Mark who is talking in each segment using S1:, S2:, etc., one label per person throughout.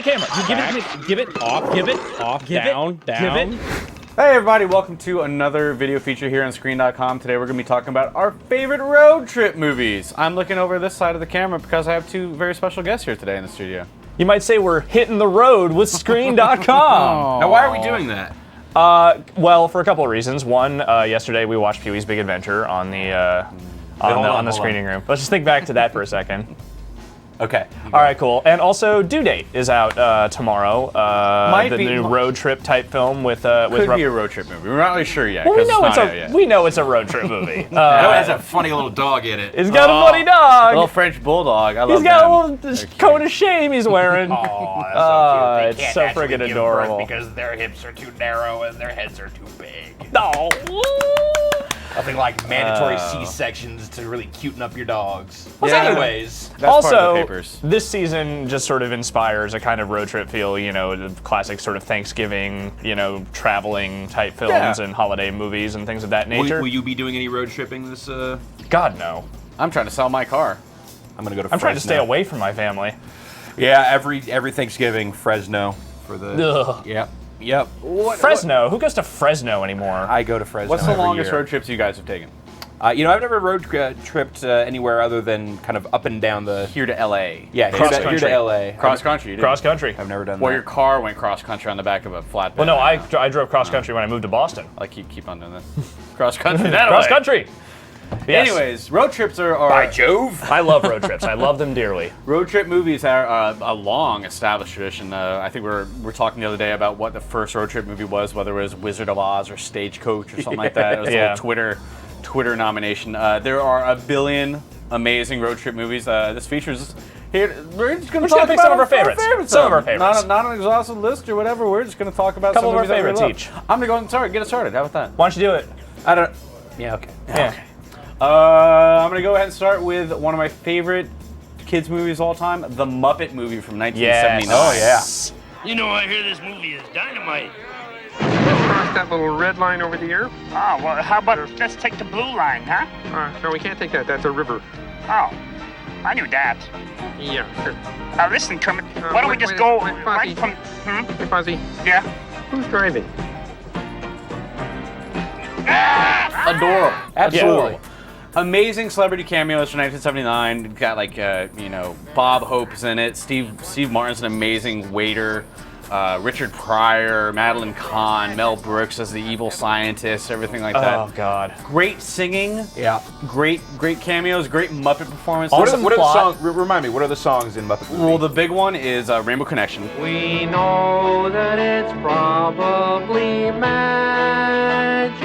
S1: camera. Give it off. Give it off. Down. Give it.
S2: Hey everybody, welcome to another video feature here on Screen.com. Today we're going to be talking about our favorite road trip movies. I'm looking over this side of the camera because I have two very special guests here today in the studio.
S1: You might say we're hitting the road with Screen.com.
S3: Now, why are we doing that?
S1: Well, for a couple of reasons. One, yesterday we watched Pee-wee's Big Adventure on the screening room. Let's just think back to that for a second.
S3: Okay.
S1: All right, cool. And also, Due Date is out tomorrow. The new road trip type film with
S2: Could be a road trip movie. We're not really sure yet.
S1: Well, we know it's a road trip movie.
S3: It has a funny little dog in it.
S1: It's got a funny dog.
S2: Little French bulldog. I love
S1: He's got a little cone of shame he's wearing.
S4: Oh,
S1: it's so friggin' adorable.
S4: Because their hips are too narrow and their heads are too big.
S1: No.
S4: Nothing like mandatory C-sections to really cuten up your dogs.
S1: Well,
S4: yeah. Anyways.
S2: That's part of the
S1: also,
S2: papers.
S1: this season just sort of inspires a kind of road trip feel, you know, the classic sort of Thanksgiving, you know, traveling type films and holiday movies and things of that nature.
S3: Will you be doing any road tripping this?
S1: God, no.
S2: I'm trying to sell my car.
S3: I'm gonna go to.
S1: I'm trying to stay away from my family.
S3: Yeah, every Thanksgiving, Fresno for the.
S1: Ugh.
S3: Yep.
S1: Fresno? Who goes to Fresno anymore?
S3: I go to Fresno.
S2: What's the
S3: every
S2: longest
S3: year.
S2: road trips you guys have taken?
S3: You know, I've never road tripped anywhere other than kind of up and down the.
S2: Here to LA.
S3: Yeah, here to LA.
S2: Cross country. You did.
S1: Cross country.
S3: I've never done
S2: Well,
S3: that.
S2: your car went cross country on the back of a flatbed.
S1: Well, no, I drove cross country when I moved to Boston.
S2: I keep on doing that. Cross country. That
S1: Cross
S2: way.
S1: country. Yes.
S2: Anyways, road trips are.
S3: By Jove!
S1: I love road trips. I love them dearly.
S2: Road trip movies are a long established tradition. I think we're talking the other day about what the first road trip movie was, whether it was Wizard of Oz or Stagecoach or something like that. It was a little Twitter nomination. There are a billion amazing road trip movies. This features here. We're just going to talk
S1: pick
S2: about
S1: some of our favorites. Some of our favorites.
S2: Not an exhaustive list or whatever. We're just going to talk about
S1: Couple
S2: some
S1: of our
S2: movies
S1: favorites
S2: each.
S1: I'm
S2: going to go and get it started. How about that?
S1: Why don't you do it?
S3: I don't. Yeah. Okay.
S1: Yeah.
S2: Okay. I'm going to go ahead and start with one of my favorite kids' movies of all time, The Muppet Movie from 1979.
S1: Yes. Oh, yeah.
S5: You know, I hear this movie is dynamite.
S6: Cross that little red line over here.
S5: Oh, well, how about let's take the blue line, huh?
S6: No, we can't take that. That's a river.
S5: Oh, I knew that.
S6: Yeah, sure.
S5: Listen, Kermit, why don't we just go right from...
S6: Hey, Fuzzy.
S5: Yeah?
S6: Who's driving?
S2: Adorable. Absolutely.
S1: Yeah.
S2: Amazing celebrity cameos from 1979. Got like, Bob Hope's in it. Steve Martin's an amazing waiter. Richard Pryor, Madeline Kahn, Mel Brooks as the evil scientist, everything like that.
S1: Oh, God.
S2: Great singing.
S3: Yeah.
S2: Great cameos. Great Muppet performance.
S1: Awesome
S3: What are the
S1: plot.
S3: songs? Remind me. What are the songs in Muppet Movie?
S2: Well, the big one is Rainbow Connection.
S6: We know that it's probably magic.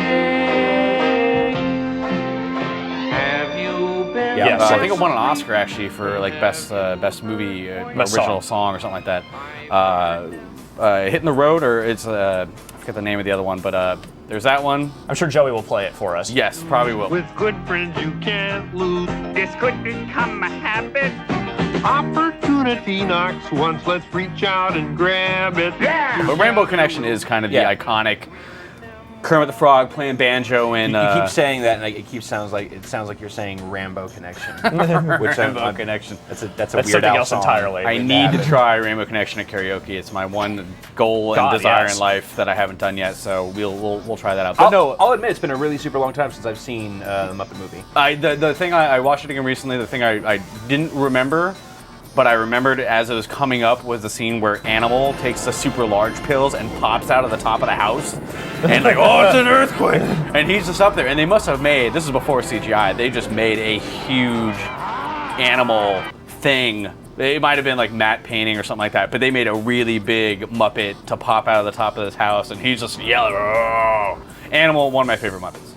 S6: Have you been?
S1: Yeah,
S2: I think it won an Oscar actually for like best movie
S1: Best
S2: original song or something like that. Hitting the Road, or it's I forget the name of the other one, but there's that one.
S1: I'm sure Joey will play it for us.
S2: Yes, probably will.
S5: With good friends you can't lose. This could become a habit.
S6: Opportunity knocks once. Let's reach out and grab it.
S5: Yeah!
S2: But Rainbow Connection is kind of the iconic Kermit the Frog playing banjo and
S3: You keep saying that, and it sounds like you're saying Rambo Connection. Which
S2: Rainbow Connection.
S3: That's a
S1: That's
S3: Weird
S1: something
S3: Al
S1: else
S3: song.
S1: entirely.
S2: I need to try Rainbow Connection at karaoke. It's my one goal and desire in life that I haven't done yet. So we'll try that out. But
S3: I'll admit it's been a really super long time since I've seen the Muppet Movie.
S2: the thing I watched it again recently. The thing I didn't remember, but I remembered as it was coming up, was the scene where Animal takes the super large pills and pops out of the top of the house, and like, oh, it's an earthquake, and he's just up there. And they must have made, this is before CGI, they just made a huge animal thing. It might have been like matte painting or something like that, but they made a really big Muppet to pop out of the top of this house, and he's just yelling, oh. Animal, one of my favorite Muppets.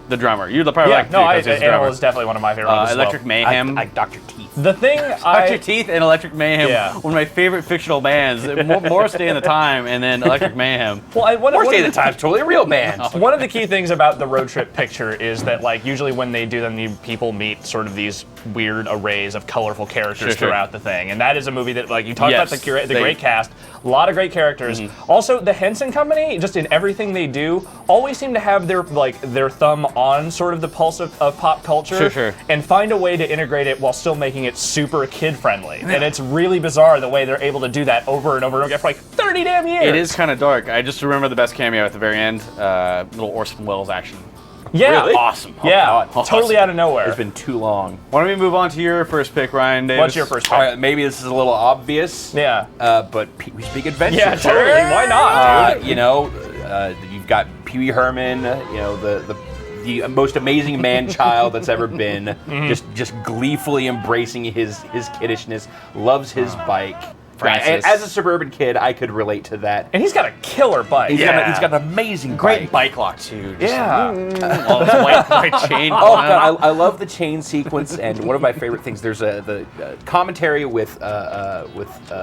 S2: The drummer. You'd probably like
S1: no,
S2: because he's the
S1: Animal
S2: drummer.
S1: is definitely one of my favorite ones as well.
S2: Electric Mayhem.
S3: Dr. Teeth.
S1: The thing
S2: Dr. Teeth and Electric Mayhem,
S1: Yeah.
S2: one of my favorite fictional bands. Morris Day and the Time, and then Electric Mayhem.
S3: Worst Day of the Time's totally a real band.
S1: One of the key things about the road trip picture is that, like, usually when they do them, people meet sort of these weird arrays of colorful characters
S2: Sure.
S1: throughout the thing. And that is a movie that, like, you talk
S2: Yes,
S1: about the
S2: they-
S1: great cast, a lot of great characters. Also, the Henson Company, just in everything they do, always seem to have their thumb on sort of the pulse of pop culture
S2: Sure.
S1: and find a way to integrate it while still making it super kid-friendly. And it's really bizarre the way they're able to do that over and over again for like 30 damn years.
S2: It is kind of dark. I just remember the best cameo at the very end, little Orson Welles action.
S1: Yeah.
S2: Really? Awesome. Oh,
S1: Yeah,
S2: God.
S1: totally
S2: Awesome.
S1: out of nowhere.
S3: It's been too long.
S2: Why don't we move on to your first pick, Ryan Davis?
S1: What's your first pick?
S3: All right, maybe this is a little obvious.
S1: Yeah.
S3: But we speak adventure.
S1: Yeah, totally. Why not, dude?
S3: You know, you've got Pee Wee Herman. You know, the most amazing man-child that's ever been. Just gleefully embracing his kiddishness. Loves his bike.
S2: Francis.
S3: As a suburban kid, I could relate to that.
S1: And he's got a killer bike.
S3: He's got an amazing
S2: Great
S3: bike.
S2: bike lock, too. Just
S1: Yeah.
S2: all this white chain.
S3: Oh God, I love the chain sequence, and one of my favorite things. There's the commentary with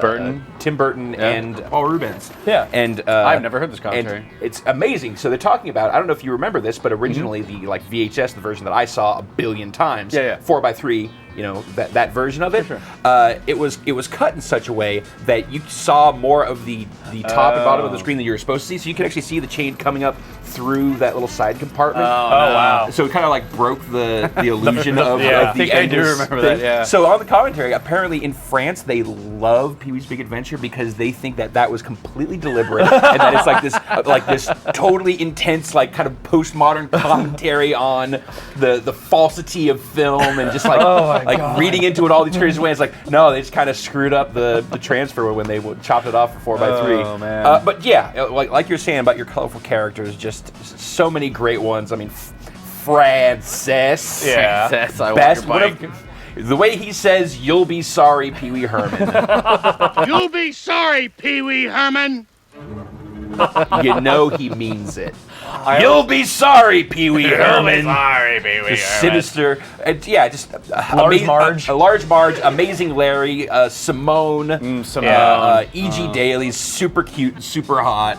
S2: Burton?
S3: Tim Burton, and Paul Rubens.
S1: Yeah.
S3: and
S2: I've never heard this commentary.
S3: And it's amazing. So they're talking about. I don't know if you remember this, but originally the VHS, the version that I saw a billion times.
S2: Yeah.
S3: 4x3. You know, that version of it.
S2: Sure.
S3: It was cut in such a way that you saw more of the top and bottom of the screen than you were supposed to see. So you could actually see the chain coming up through that little side compartment.
S1: Oh, wow.
S3: So it kind of like broke the illusion of
S1: yeah.
S3: of the
S2: I think I do
S3: endless
S2: remember
S3: thing.
S2: that, yeah.
S3: So on the commentary, apparently in France they love Pee-wee's Big Adventure because they think that was completely deliberate and that it's like this totally intense like kind of postmodern commentary on the falsity of film and just like reading into it all these crazy ways. Like no, they just kind of screwed up the transfer when they chopped it off for 4x3.
S2: Oh, man.
S3: But yeah, like you're saying about your colorful characters, just so many great ones. I mean, Francis.
S1: Yeah.
S2: Francis, I
S3: Best
S2: want
S3: one
S2: your bike.
S3: of, the way he says, "You'll be sorry, Pee Wee Herman."
S5: You'll be sorry, Pee Wee Herman.
S3: You know he means it. You'll be sorry, Pee Wee Herman.
S1: Sorry, baby.
S3: Just sinister, and yeah, just
S1: Large Marge.
S3: a large Marge, amazing Larry, Simone,
S2: Simone.
S3: E.G. Daly's super cute, super hot.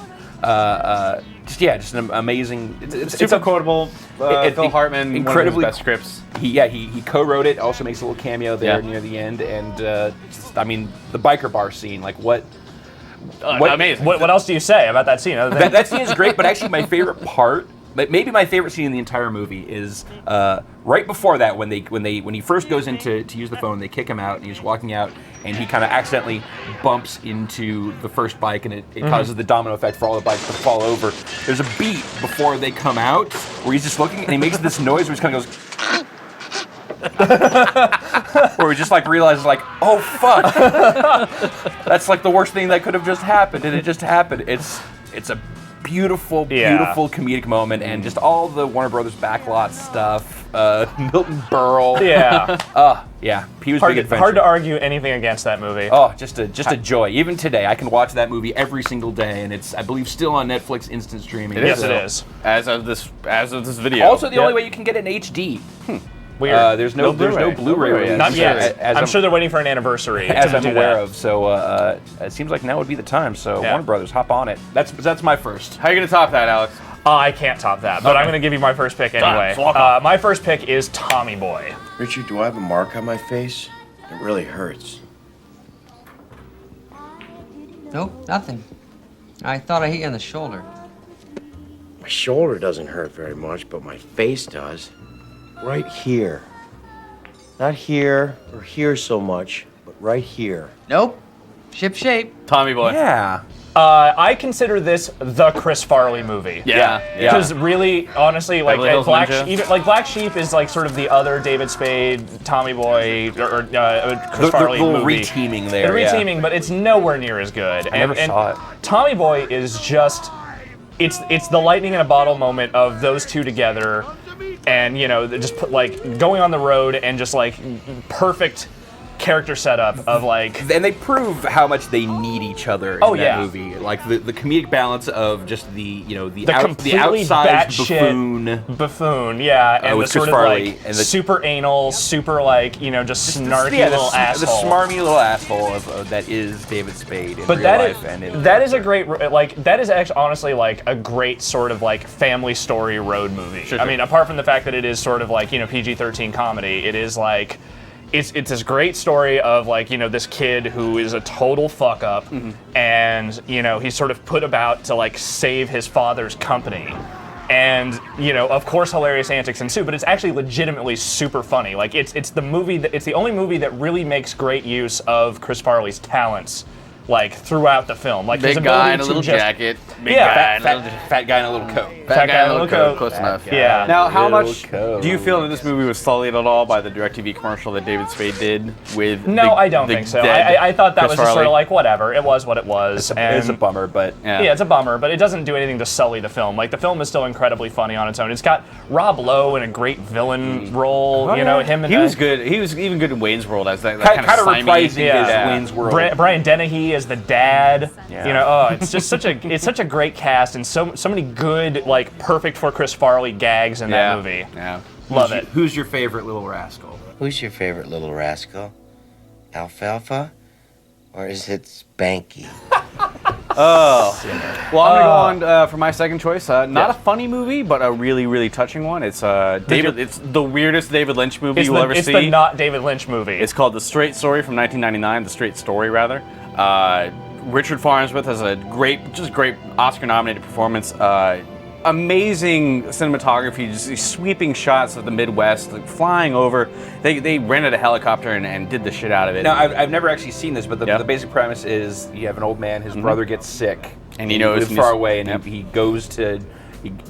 S3: Just an amazing. It's
S2: Super quotable. Phil Hartman,
S3: incredibly
S2: one of his best scripts.
S3: He co-wrote it. Also makes a little cameo there
S2: Yeah.
S3: near the end, and I mean the biker bar scene, like what.
S2: Amazing.
S1: What else do you say about that scene? Other than
S3: That scene is great, but actually my favorite part, maybe my favorite scene in the entire movie is right before that when he first goes in to use the phone, they kick him out and he's walking out and he kind of accidentally bumps into the first bike and it causes the domino effect for all the bikes to fall over. There's a beat before they come out where he's just looking and he makes this noise where he kind of goes. Where we just like realizes like, oh fuck, that's like the worst thing that could have just happened, and it just happened. It's a beautiful, beautiful comedic moment, and just all the Warner Brothers backlot stuff. Milton Berle.
S1: yeah.
S3: Yeah. Pee-wee's Big Adventure.
S1: Hard to argue anything againth that movie.
S3: Oh, just a joy. Even today, I can watch that movie every single day, and it's I believe still on Netflix instant streaming.
S1: Yes,
S3: so-
S1: it is.
S2: As of this video.
S3: Also, the only way you can get it in HD.
S1: Weird.
S3: There's no Blu-ray release.
S1: Not yet.
S3: As
S1: I'm sure they're waiting for an anniversary.
S3: as
S1: to
S3: I'm
S1: do
S3: aware
S1: that.
S3: of. So it seems like now would be the time. So
S1: Yeah.
S3: Warner Brothers, hop on it. That's my first.
S2: How are you gonna top that, Alex?
S1: I can't top that, but I'm going to give you my first pick anyway.
S2: so walk off.
S1: My first pick is Tommy Boy.
S7: Richard, do I have a mark on my face? It really hurts.
S8: Nope, nothing. I thought I hit you on the shoulder.
S7: My shoulder doesn't hurt very much, but my face does. Right here. Not here or here so much, but right here.
S8: Nope. Ship shape.
S2: Tommy Boy.
S3: Yeah.
S1: I consider this the Chris Farley movie.
S2: Yeah.
S1: Because really, honestly, like
S2: Beverly Hills Ninja.
S1: Black Sheep is like sort of the other David Spade, Tommy Boy, or Chris
S3: The
S1: Farley
S3: little
S1: movie.
S3: reteaming there.
S1: The
S3: yeah.
S1: reteaming, but it's nowhere near as good.
S3: I never saw it.
S1: Tommy Boy is just, it's the lightning in a bottle moment of those two together, and they just put like going on the road and just like perfect character setup of like.
S3: And they prove how much they need each other in
S1: Oh,
S3: that
S1: yeah.
S3: movie. Like the comedic balance of just the
S1: The
S3: the
S1: completely
S3: outsized
S1: batshit buffoon, yeah, and the
S3: with
S1: sort
S3: Chris
S1: of
S3: Farley
S1: like
S3: and the-
S1: super anal, super like just snarky
S3: yeah,
S1: little asshole.
S3: The smarmy little asshole of that is David Spade in
S1: But
S3: real
S1: that
S3: life
S1: is
S3: and in
S1: that is a great that is actually honestly like a great sort of like family story road movie.
S2: Sure.
S1: I mean, apart from the fact that it is sort of like PG-13 comedy, it is like it's this great story of like, you know, this kid who is a total fuck up, and you know, he's sort of put about to like save his father's company. And you know, of course, hilarious antics ensue, but it's actually legitimately super funny. Like it's the only movie that really makes great use of Chris Farley's talents, like throughout the film. Like his
S2: Big guy in
S1: ability
S2: a
S1: to
S2: little
S1: just-
S2: jacket. Big
S1: Yeah,
S2: guy in a little
S4: Fat guy in a little coat.
S1: Fat guy in a little coat.
S2: Close enough.
S1: Yeah.
S2: Now, how
S4: Little
S2: much
S4: coat.
S2: do you feel that this movie was sullied at all by the DirecTV commercial that David Spade did with?
S1: No, I don't think so. I thought that was just sort of like whatever. It was what it was.
S4: It's a bummer, but
S1: Yeah, it's a bummer, but it doesn't do anything to sully the film. Like the film is still incredibly funny on its own. It's got Rob Lowe in a great villain role. You know, him and
S2: He was good. He was even good in Wayne's World as that
S4: kind of
S2: slimy-
S4: reprising his
S1: Yeah.
S4: Wayne's World.
S1: Brian Dennehy as the dad.
S4: Yeah.
S1: You know, it's just such a great cast and so many good, like perfect for Chris Farley gags in that movie.
S2: Yeah.
S1: Love it.
S4: Who's your favorite little rascal?
S7: Who's your favorite little rascal? Alfalfa? Or is it Spanky?
S2: Well, I'm gonna go on for my second choice. Not a funny movie, but a really, really touching one. It's David. It's the weirdest David Lynch movie you'll ever
S1: It's
S2: see.
S1: the not David Lynch movie.
S2: It's called The Straight Story from 1999. The Straight Story, rather. Richard Farnsworth has a great Oscar-nominated performance. Amazing cinematography, just these sweeping shots of the Midwest, like flying over. They rented a helicopter and did the shit out of it.
S4: Now, I've never actually seen this, but the
S2: Yeah.
S4: basic premise is you have an old man, his brother gets sick,
S2: And he knows
S4: lives
S2: and
S4: far
S2: he's-
S4: away, and
S2: Yep.
S4: he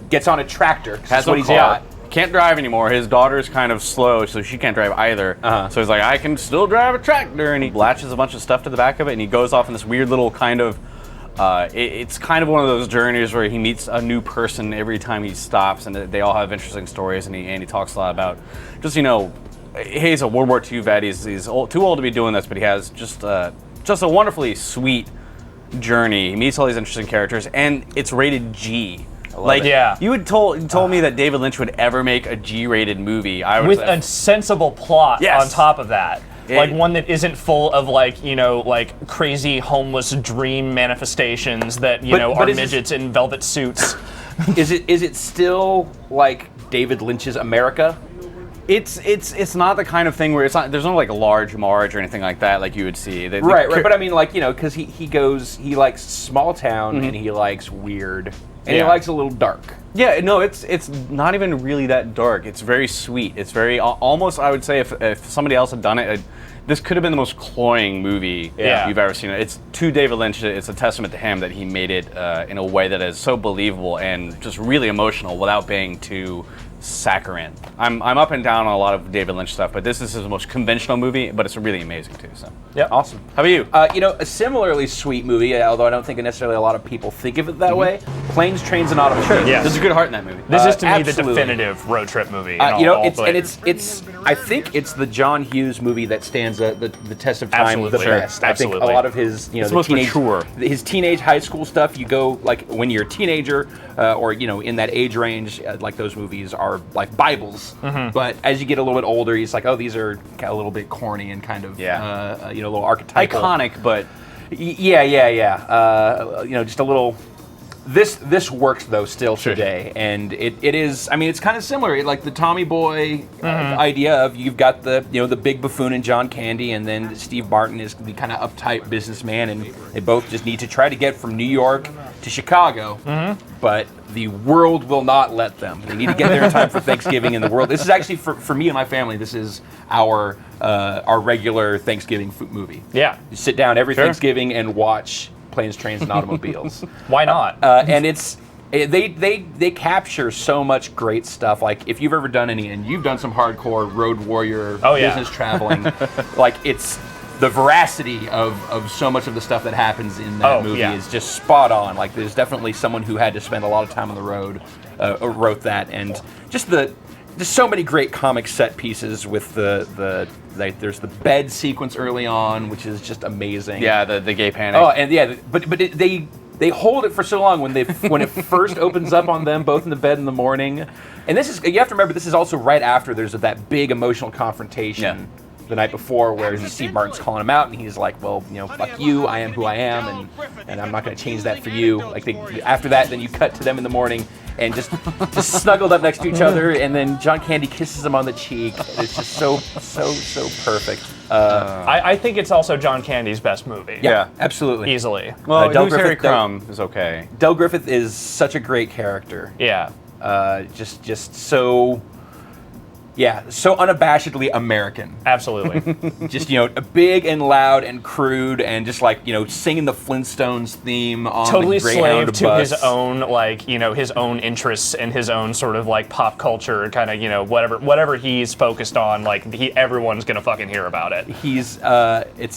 S4: gets on a tractor. 'cause
S2: Has
S4: that's
S2: no
S4: what he's
S2: car.
S4: got.
S2: Can't drive anymore. His daughter's kind of slow, so she can't drive either. So he's like, I can still drive a tractor, and he latches a bunch of stuff to the back of it, and he goes off in this weird little kind of. It's kind of one of those journeys where he meets a new person every time he stops, and they all have interesting stories, and he talks a lot about just, you know, he's a World War II vet. He's old, too old to be doing this, but he has just a wonderfully sweet journey. He meets all these interesting characters, and it's rated G. Like,
S1: Yeah.
S2: you told me that David Lynch would ever make a G-rated movie. I would
S1: with a sensible plot
S2: Yes.
S1: on top of that. Like
S2: It-
S1: one that isn't full of like, you know, like crazy homeless dream manifestations that, you
S4: But-
S1: know,
S4: but
S1: are
S4: is this-
S1: midgets in velvet suits.
S4: Is it still like David Lynch's America?
S2: It's not the kind of thing where there's no like large Marge or anything like that like you would see.
S4: Right. But I mean, like, you know, because he likes small town and he likes weird and he
S2: Yeah.
S4: likes a little dark.
S2: Yeah, no, it's not even really that dark. It's very sweet. It's very almost, I would say, if somebody else had done it, this could have been the most cloying movie you've ever seen. It's to David Lynch. It's a testament to him that he made it in a way that is so believable and just really emotional without being too saccharine. I'm up and down on a lot of David Lynch stuff, but this is his most conventional movie, but it's really amazing too. So
S4: Yeah, awesome.
S2: how about you?
S4: You know, a similarly sweet movie, although I don't think necessarily a lot of people think of it that way. Planes, Trains, and Automobiles.
S1: Yeah.
S2: There's a good heart in that movie.
S1: This is to me
S4: absolutely.
S1: the definitive road trip movie.
S4: You know, it's. I think it's the John Hughes movie that stands the test of time
S1: Absolutely.
S4: the
S1: Sure.
S4: best.
S1: Absolutely.
S4: I think a lot of his, you know,
S2: It's the most mature.
S4: his teenage high school stuff. You go like when you're a teenager, or you know, in that age range, like those movies are like Bibles. But as you get a little bit older, he's like, oh, these are kind of a little bit corny and kind of, you know, a little archetypal.
S2: Iconic, but
S4: Yeah. You know, just a little. This works though still today, and it is. I mean, it's kind of similar. Like the Tommy Boy idea of you've got the the big buffoon in John Candy, and then Steve Martin is the kind of uptight businessman, and they both just need to try to get from New York to Chicago, but the world will not let them. They need to get there in time for Thanksgiving, and the world. This is actually for me and my family. This is our regular Thanksgiving food movie.
S1: Yeah.
S4: You sit down every Thanksgiving and watch Planes, Trains, and Automobiles.
S1: Why not?
S4: And they capture so much great stuff. Like if you've ever done any, and you've done some hardcore road warrior business traveling, like it's the veracity of so much of the stuff that happens in that movie is just spot on. Like there's definitely someone who had to spend a lot of time on the road wrote that, and just there's so many great comic set pieces with there's the bed sequence early on, which is just amazing.
S2: yeah, the gay panic.
S4: Oh, and yeah, but they hold it for so long when it first opens up on them both in the bed in the morning, and this is, you have to remember, this is also right after there's that big emotional confrontation the night before, where Steve Martin's calling him out, and he's like, well, fuck you, I am who I am, and I'm not going to change that for you. Like after that, then you cut to them in the morning and just snuggled up next to each other, and then John Candy kisses him on the cheek. It's just so perfect.
S1: I think it's also John Candy's best movie.
S4: Yeah, absolutely.
S1: Easily.
S2: Well,
S4: Del
S2: Who's Harry
S4: Griffith,
S2: Crumb is okay.
S4: Del Griffith is such a great character.
S1: Yeah.
S4: Just so unabashedly American.
S1: Absolutely.
S4: Just, big and loud and crude and just like, singing the Flintstones theme on
S1: Totally
S4: the Greyhound
S1: slave to
S4: bus.
S1: his own, like, his own interests and his own sort of like pop culture kind of, whatever he's focused on, like everyone's gonna fucking hear about it.
S4: He's, but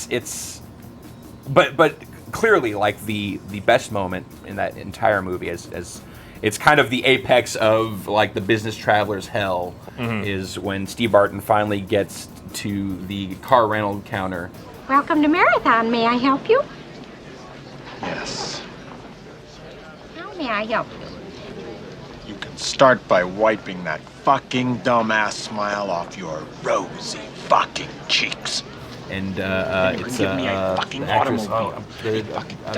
S4: clearly like the best moment in that entire movie as it's kind of the apex of like the business traveler's hell is when Steve Martin finally gets to the car rental counter.
S9: Welcome to Marathon. May I help you?
S10: Yes.
S9: How may I help you?
S10: You can start by wiping that fucking dumbass smile off your rosy fucking cheeks.
S4: And
S10: You
S4: it's
S10: can give me a fucking
S4: the actress.
S10: automobile.
S4: I'm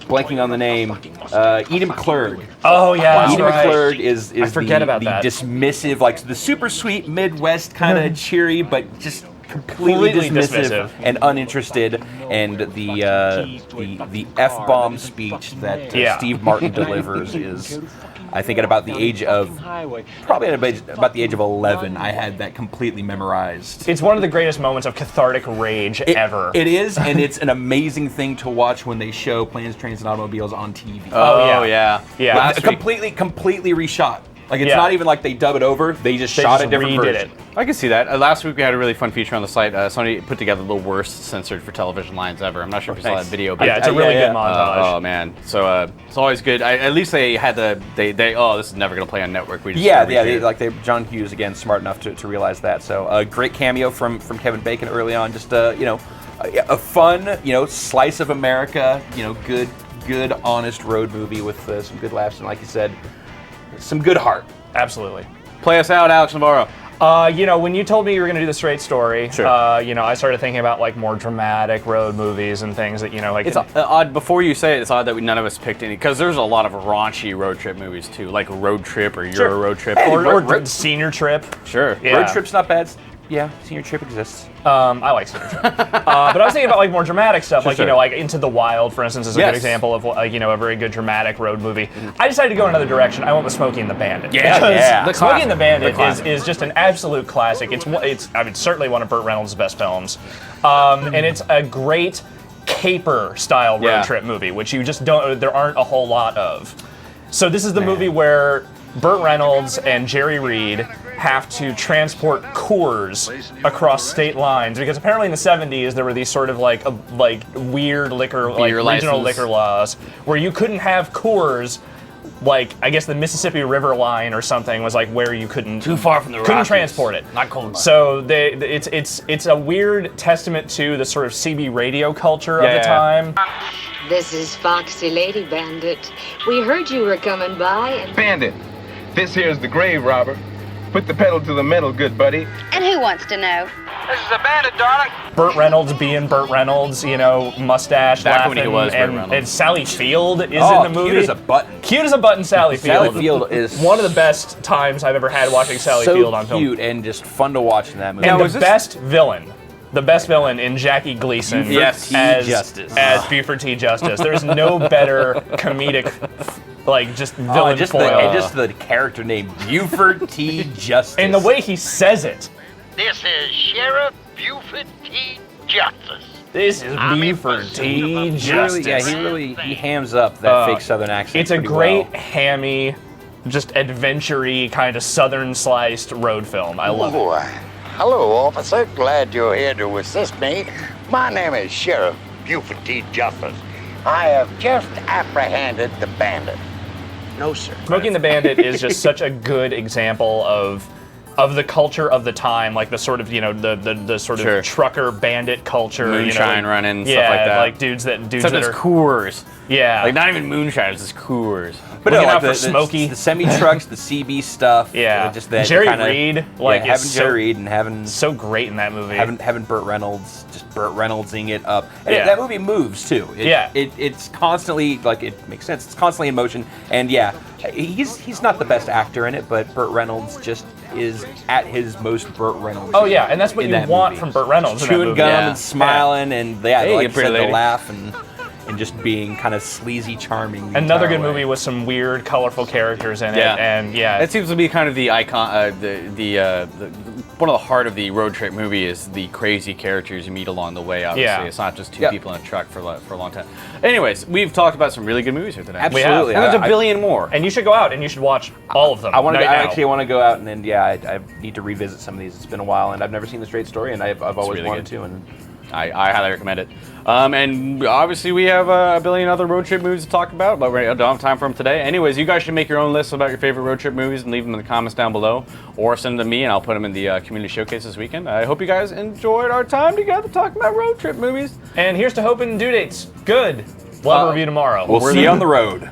S4: blanking on the name. Eden Klurg.
S1: Oh yeah, that's
S4: Eden
S1: right.
S4: Klurg is
S1: I forget
S4: the,
S1: about
S4: the
S1: that.
S4: dismissive, like the super sweet Midwest kind of cheery, but just completely dismissive and uninterested. And the F-bomb speech that Steve Martin delivers is, I think, at about the age of 11, I had that completely memorized.
S1: It's one of the greatest moments of cathartic rage ever.
S4: It is, and it's an amazing thing to watch when they show Planes, Trains, and Automobiles on TV.
S2: Oh yeah.
S1: Yeah.
S4: Completely reshot. Like it's not even like they dub it over; they just shot a different version.
S2: I can see that. Last week we had a really fun feature on the site. Somebody put together the worst censored for television lines ever. I'm not sure if you saw that video, but
S1: yeah, it's a really good montage.
S2: Oh man, so it's always good. At least they had they this is never gonna play on network. We just
S4: John Hughes again, smart enough to realize that. So a great cameo from Kevin Bacon early on. Just a fun slice of America. Good honest road movie with some good laughs and, like you said, some good heart.
S1: Absolutely.
S2: Play us out, Alex Navarro.
S1: When you told me you were going to do the straight story,
S2: sure.
S1: I started thinking about like more dramatic road movies and things that like.
S2: It's odd. Before you say it, it's odd that none of us picked any, because there's a lot of raunchy road trip movies too, like Road Trip or You're a Road Trip,
S1: or Senior Trip.
S2: Sure.
S1: Yeah.
S4: Road Trip's not bad. Yeah, Senior Trip exists.
S1: I like Senior Trip. But I was thinking about like more dramatic stuff, like Into the Wild, for instance, is a good example of a very good dramatic road movie. I decided to go another direction. I went with Smokey and the Bandit. Because Smokey and the Bandit is just an absolute classic. It's certainly one of Burt Reynolds' best films, and it's a great caper style road trip movie, which you just don't. There aren't a whole lot of. So this is the movie where Burt Reynolds and Jerry Reed have to transport Coors across state lines, because apparently in the 70s there were these sort of like weird regional liquor laws where you couldn't have Coors, like I guess the Mississippi River line or something was like where you couldn't
S2: too far from the
S1: couldn't
S2: Rockies.
S1: Transport it.
S2: Not cold enough.
S1: So it's a weird testament to the sort of CB radio culture of the time.
S11: This is Foxy Lady Bandit. We heard you were coming by and...
S12: Bandit, this here's the grave robber. Put the pedal to the metal, good buddy.
S13: And who wants to know?
S12: This is a bandit, darling.
S1: Burt Reynolds being Burt Reynolds, mustache,
S2: back
S1: laughing,
S2: when he was Burt Reynolds.
S1: And Sally Field is in the movie.
S4: Cute as a button.
S1: Cute as a button, Sally Field.
S4: Sally Field is
S1: one of the best times I've ever had watching Sally Field on film.
S4: So cute and just fun to watch in that movie.
S1: And the best villain in Jackie Gleason as Buford T. Justice. There's no better comedic villain foil.
S4: Just the character name, Buford T. Justice.
S1: And the way he says it.
S14: This is Sheriff Buford T. Justice.
S1: This is Buford T. Justice.
S4: He hams up that fake Southern accent.
S1: It's a great, hammy, just adventure-y, kind of Southern sliced road film. I love it.
S14: Hello, officer. Glad you're here to assist me. My name is Sheriff Buford T. Justice. I have just apprehended the bandit. No, sir.
S1: Smokey and the Bandit is just such a good example of of the culture of the time, like the sort of the sort of trucker bandit culture,
S2: moonshine running,
S1: yeah,
S2: stuff like that.
S1: like dudes that
S2: Except
S1: are
S2: Coors.
S1: Yeah,
S2: like not even moonshine, it's just Coors.
S4: But
S1: looking
S4: no,
S1: out
S4: like
S1: for Smokey.
S4: the semi trucks, the CB stuff.
S1: Yeah,
S4: just that
S1: Jerry
S4: kinda,
S1: Reed, like
S4: having Jerry Reed and having
S1: so great in that movie.
S4: Having Burt Reynolds, just Burt Reynoldsing it up. And
S1: Yeah.
S4: that movie moves too. It's constantly like it makes sense. It's constantly in motion, and yeah, he's not the best actor in it, but Burt Reynolds just is at his most Burt Reynolds.
S1: Oh yeah, and that's what you want from Burt Reynolds.
S4: Chewing
S1: in that movie.
S4: gum and smiling, and
S2: Hey,
S4: like
S2: pretty
S4: the
S2: lady.
S4: laugh and just being kind of sleazy charming. the
S1: Another
S4: entire
S1: good
S4: way.
S1: movie with some weird, colorful characters in it, and
S2: It seems to be kind of the icon, one of the heart of the road trip movie is the crazy characters you meet along the way. Obviously,
S1: Yeah.
S2: it's not just two people in a truck for a long time. Anyways, we've talked about some really good movies here today.
S4: Absolutely.
S2: And there's a billion more.
S1: And you should go out and you should watch all of them.
S4: I want to.
S1: night now.
S4: Actually, I want to go out and then I need to revisit some of these. It's been a while, and I've never seen The Straight Story, and I've always
S2: really
S4: wanted
S2: good.
S4: to. And
S2: I highly recommend it. And obviously we have a billion other road trip movies to talk about, but we don't have time for them today. Anyways, you guys should make your own lists about your favorite road trip movies and leave them in the comments down below, or send them to me and I'll put them in the community showcase this weekend. I hope you guys enjoyed our time together talking about road trip movies.
S1: And here's to hoping due dates. Good. We'll have a review tomorrow.
S4: we'll see you on the road.